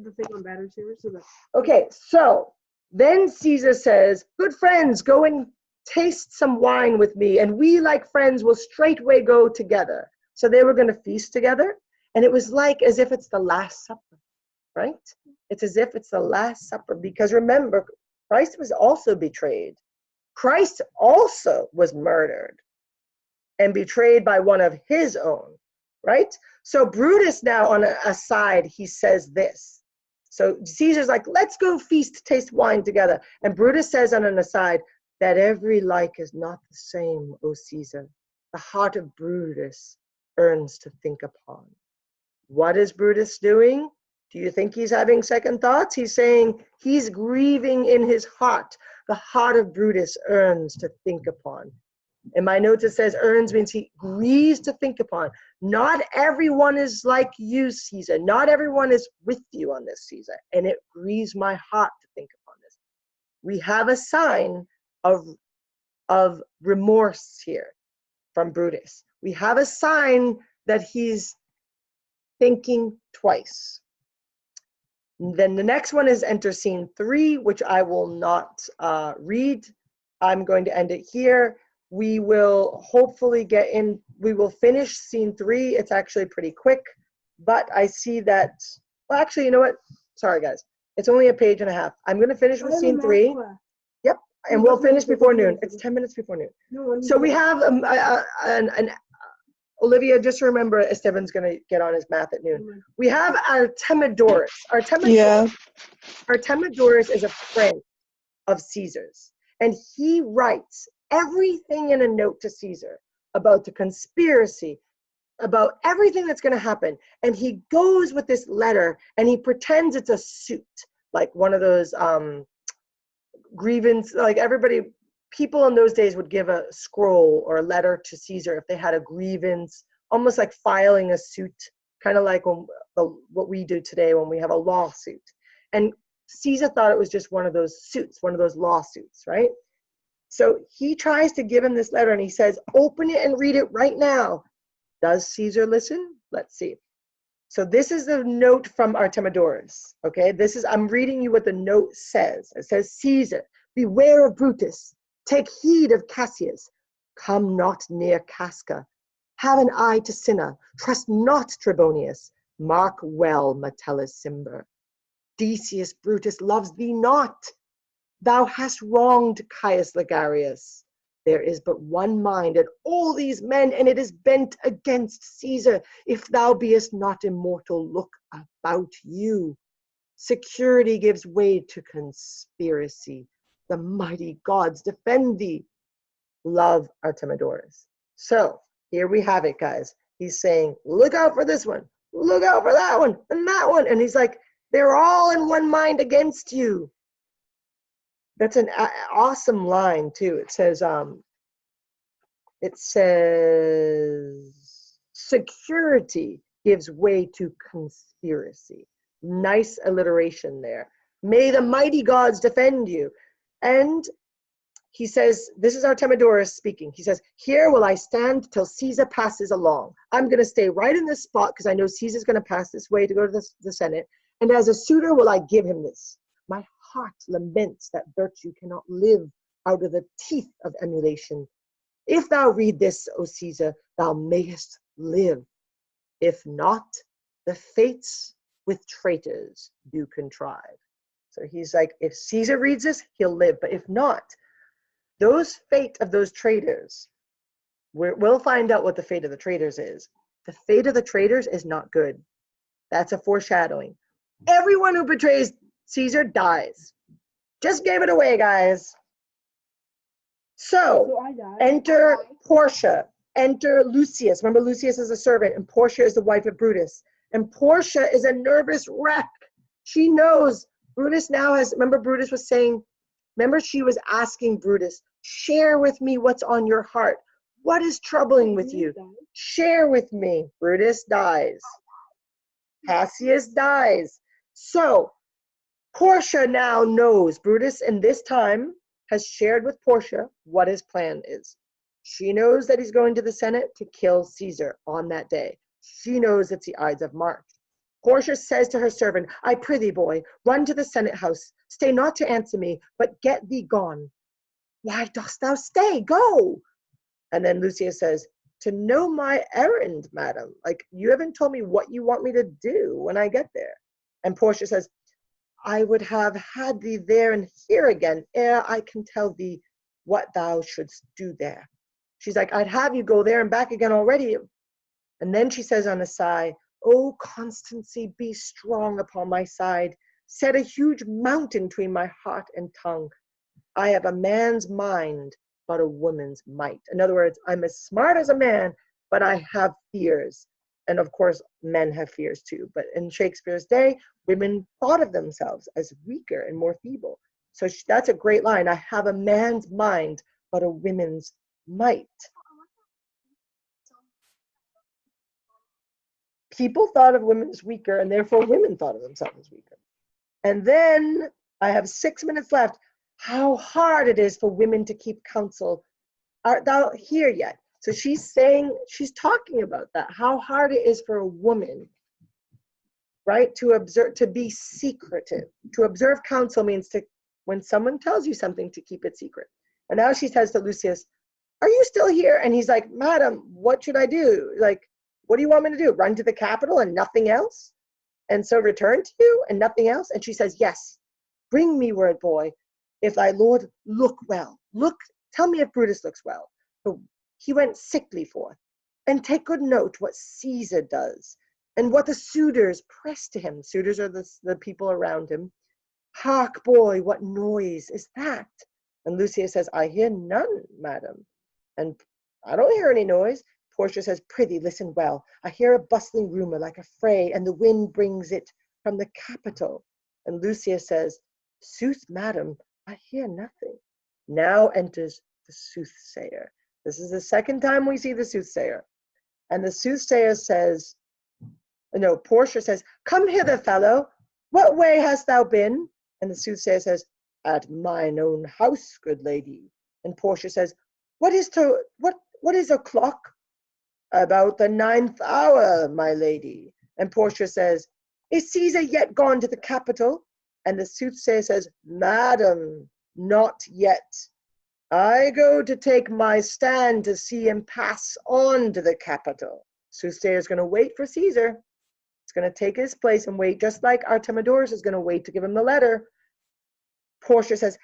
the thing on battery saver so that. Okay, so then Caesar says, good friends, go and taste some wine with me, and we, like friends, will straightway go together. So they were going to feast together, and it was like as if it's the Last Supper, right? It's as if it's the Last Supper, because remember, Christ was also betrayed. Christ also was murdered and betrayed by one of his own, right? So Brutus now, on an aside, he says this. So Caesar's like, let's go feast, taste wine together. And Brutus says on an aside, that every like is not the same, O Caesar. The heart of Brutus earns to think upon. What is Brutus doing? Do you think he's having second thoughts? He's saying he's grieving in his heart. The heart of Brutus earns to think upon. In my notes it says earns means he grieves to think upon. Not everyone is like you, Caesar. Not everyone is with you on this, Caesar. And it grieves my heart to think upon this. we have a sign of remorse here from Brutus. We have a sign that he's thinking twice. Then the next one is enter scene 3, which I will not read. I'm going to end it here. We will hopefully we will finish scene 3. It's actually pretty quick, but I see that, well, actually, you know what? Sorry, guys. It's only a page and a half. I'm going to finish with scene 3. Yep, and we'll finish before noon. It's 10 minutes before noon. So we have Olivia, just remember Esteban's going to get on his math at noon. We have Artemidorus. Artemidorus is a friend of Caesar's, and he writes everything in a note to Caesar about the conspiracy, about everything that's going to happen. And he goes with this letter and he pretends it's a suit, like one of those grievance, like people in those days would give a scroll or a letter to Caesar if they had a grievance, almost like filing a suit, kind of like what we do today when we have a lawsuit. And Caesar thought it was just one of those suits, one of those lawsuits, right? So he tries to give him this letter and he says, open it and read it right now. Does Caesar listen? Let's see. So this is the note from Artemidorus, okay? I'm reading you what the note says. It says, Caesar, beware of Brutus. Take heed of Cassius. Come not near Casca. Have an eye to Cinna. Trust not Trebonius. Mark well Metellus Cimber. Decius Brutus loves thee not. Thou hast wronged Caius Ligarius. There is but one mind in all these men, and it is bent against Caesar. If thou beest not immortal, look about you. Security gives way to conspiracy. The mighty gods defend thee. Love, Artemidorus. So here we have it, guys. He's saying, look out for this one. Look out for that one and that one. And he's like, they're all in one mind against you. That's an awesome line too. It says, security gives way to conspiracy. Nice alliteration there. May the mighty gods defend you. And he says, this is Artemidorus speaking. He says, here will I stand till Caesar passes along. I'm going to stay right in this spot because I know Caesar's going to pass this way to go to the Senate. And as a suitor will I give him this. My heart laments that virtue cannot live out of the teeth of emulation. If thou read this, O Caesar, thou mayest live. If not, the fates with traitors do contrive. So he's like, if Caesar reads this, he'll live. But if not, those fate of those traitors, we'll find out what the fate of the traitors is. The fate of the traitors is not good. That's a foreshadowing. Everyone who betrays Caesar dies. Just gave it away, guys. So enter Portia, enter Lucius. Remember, Lucius is a servant, and Portia is the wife of Brutus. And Portia is a nervous wreck. She knows Brutus now has, remember Brutus was saying, remember she was asking Brutus, share with me what's on your heart. What is troubling with you? Share with me. Brutus dies. Cassius dies. So Portia now knows Brutus, and this time has shared with Portia what his plan is. She knows that he's going to the Senate to kill Caesar on that day. She knows it's the Ides of March. Portia says to her servant, I prithee, boy, run to the Senate house. Stay not to answer me, but get thee gone. Why dost thou stay? Go. And then Lucius says, to know my errand, madam. Like, you haven't told me what you want me to do when I get there. And Portia says, I would have had thee there and here again, ere I can tell thee what thou shouldst do there. She's like, I'd have you go there and back again already. And then she says on a sigh, O constancy, be strong upon my side. Set a huge mountain between my heart and tongue. I have a man's mind, but a woman's might. In other words, I'm as smart as a man, but I have fears. And of course, men have fears too. But in Shakespeare's day, women thought of themselves as weaker and more feeble. So that's a great line. I have a man's mind, but a woman's might. People thought of women as weaker, and therefore women thought of themselves as weaker. And then I have 6 minutes left. how hard it is for women to keep counsel. Art thou here yet? So she's talking about that, how hard it is for a woman, right, to observe, to be secretive. To observe counsel means to, when someone tells you something, to keep it secret. And now she says to Lucius, are you still here? And he's like, madam, what should I do? Like, what do you want me to do? Run to the capital and nothing else? And so return to you and nothing else? And she says, yes, bring me word, boy, if thy lord look well. Look, tell me if Brutus looks well. For he went sickly forth. And take good note what Caesar does, and what the suitors press to him. Suitors are the people around him. Hark, boy, what noise is that? And Lucius says, I hear none, madam. And I don't hear any noise. Portia says, prithee, listen well. I hear a bustling rumor like a fray, and the wind brings it from the capital. And Lucius says, sooth, madam, I hear nothing. Now enters the soothsayer. This is the second time we see the soothsayer. And the soothsayer says, no, Portia says, come hither, fellow. What way hast thou been? And the soothsayer says, at mine own house, good lady. And Portia says, what is o'clock? About the 9th hour, my lady. And Portia says, is Caesar yet gone to the capital? And the soothsayer says, madam, not yet. I go to take my stand to see him pass on to the capital. Soothsayer's going to wait for Caesar. It's going to take his place and wait, just like Artemidorus is going to wait to give him the letter. Portia says,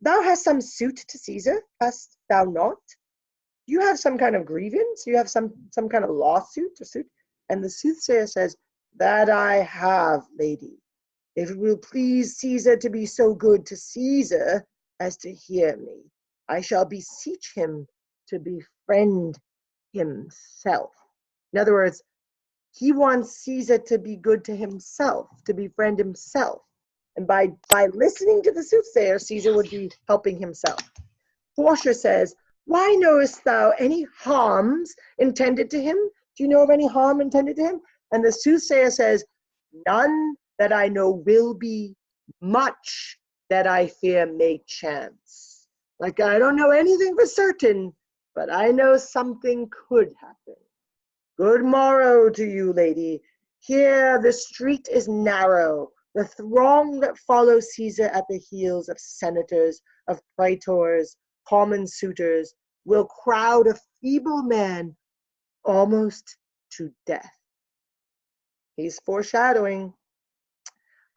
thou hast some suit to Caesar, hast thou not? You have some kind of grievance? You have some kind of lawsuit or suit? And the soothsayer says, that I have, lady. If it will please Caesar to be so good to Caesar as to hear me, I shall beseech him to befriend himself. In other words, he wants Caesar to be good to himself, to befriend himself. And by listening to the soothsayer, Caesar would be helping himself. Portia says, why knowest thou any harms intended to him? Do you know of any harm intended to him? And the soothsayer says, none that I know will be, much that I fear may chance. Like, I don't know anything for certain, but I know something could happen. Good morrow to you, lady. Here the street is narrow. The throng that follow Caesar at the heels of senators, of praetors, common suitors, will crowd a feeble man almost to death. He's foreshadowing,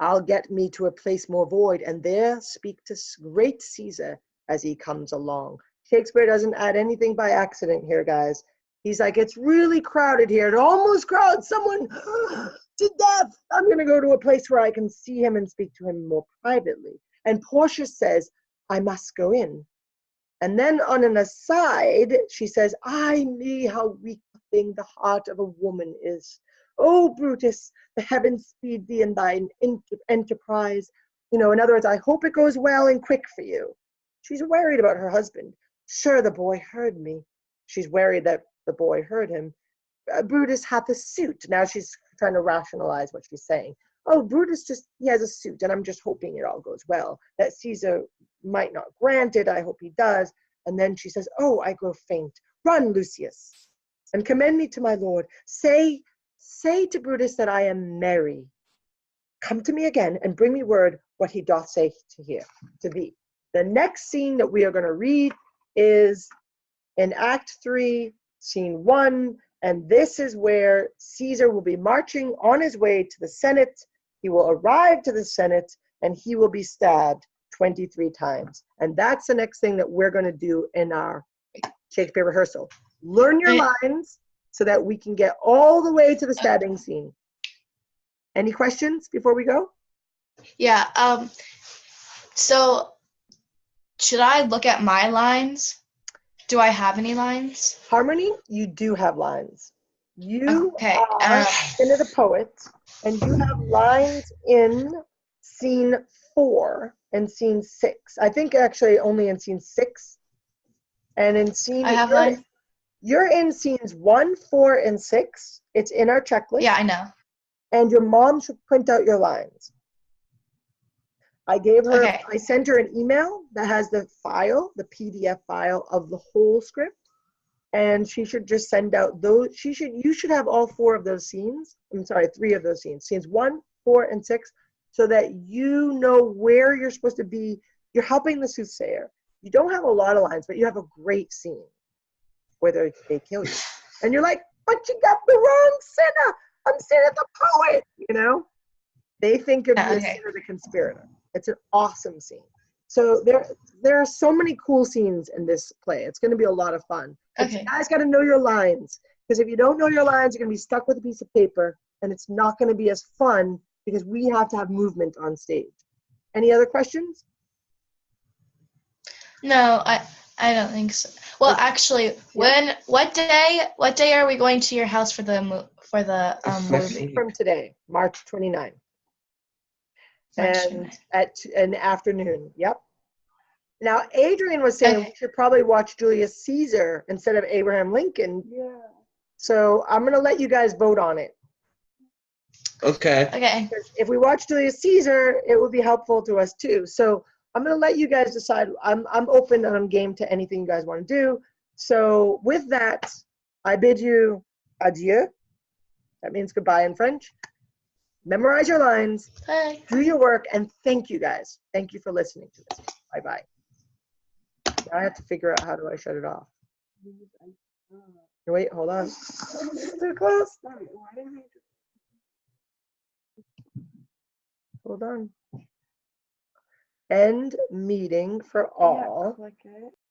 I'll get me to a place more void, and there speak to great Caesar as he comes along. Shakespeare doesn't add anything by accident here, guys. He's like, it's really crowded here. It almost crowds someone to death. I'm going to go to a place where I can see him and speak to him more privately. And Portia says, I must go in. And then on an aside, she says, ay me, how weak a thing the heart of a woman is. Oh, Brutus, the heavens speed thee in thine enterprise. You know, in other words, I hope it goes well and quick for you. She's worried about her husband. Sure, the boy heard me. She's worried that the boy heard him. Brutus hath a suit. Now she's trying to rationalize what she's saying. Oh, Brutus he has a suit, and I'm just hoping it all goes well. That Caesar might not grant it. I hope he does. And then she says, oh, I grow faint. Run, Lucius, and commend me to my lord. Say to Brutus that I am merry. Come to me again and bring me word what he doth say to thee. The next scene that we are going to read is in Act 3, Scene 1, and this is where Caesar will be marching on his way to the Senate. He will arrive to the Senate, and he will be stabbed 23 times. And that's the next thing that we're going to do in our Shakespeare rehearsal. Learn your lines so that we can get all the way to the stabbing scene. Any questions before we go? Yeah. So should I look at my lines? Do I have any lines? Harmony, you do have lines. You Okay. are Into the Poet, and you have lines in Scene 4 and Scene 6. I think actually only in Scene 6. And in Scene... I have lines. You're in Scenes 1, 4, and 6. It's in our checklist. Yeah, I know. And your mom should print out your lines. I gave her, Okay. I sent her an email that has the file, the PDF file of the whole script. And she should just send out those, you should have all 4 of those scenes. I'm sorry, 3 of those scenes. Scenes 1, 4, and 6, so that you know where you're supposed to be. You're helping the soothsayer. You don't have a lot of lines, but you have a great scene where they kill you. And you're like, but you got the wrong sinner. I'm Sinner the poet, you know? They think of you as Sinner the conspirator. It's an awesome scene. So there are so many cool scenes in this play. It's going to be a lot of fun. But you guys got to know your lines, because if you don't know your lines, you're going to be stuck with a piece of paper, and it's not going to be as fun because we have to have movement on stage. Any other questions? No, I don't think so. Well, actually, what day are we going to your house for the movie? From today, March 29th. And at an afternoon. Yep. Now, Adrian was saying we should probably watch Julius Caesar instead of Abraham Lincoln. Yeah. So I'm going to let you guys vote on it. Okay. Okay. If we watch Julius Caesar, it would be helpful to us too. So I'm going to let you guys decide. I'm open and I'm game to anything you guys want to do. So with that, I bid you adieu. That means goodbye in French. Memorize your lines. Bye. Do your work, and thank you guys. Thank you for listening to this. Bye-bye. Now I have to figure out how do I shut it off. Wait, hold on. Too close. Hold on. End meeting for all. Yeah, click it.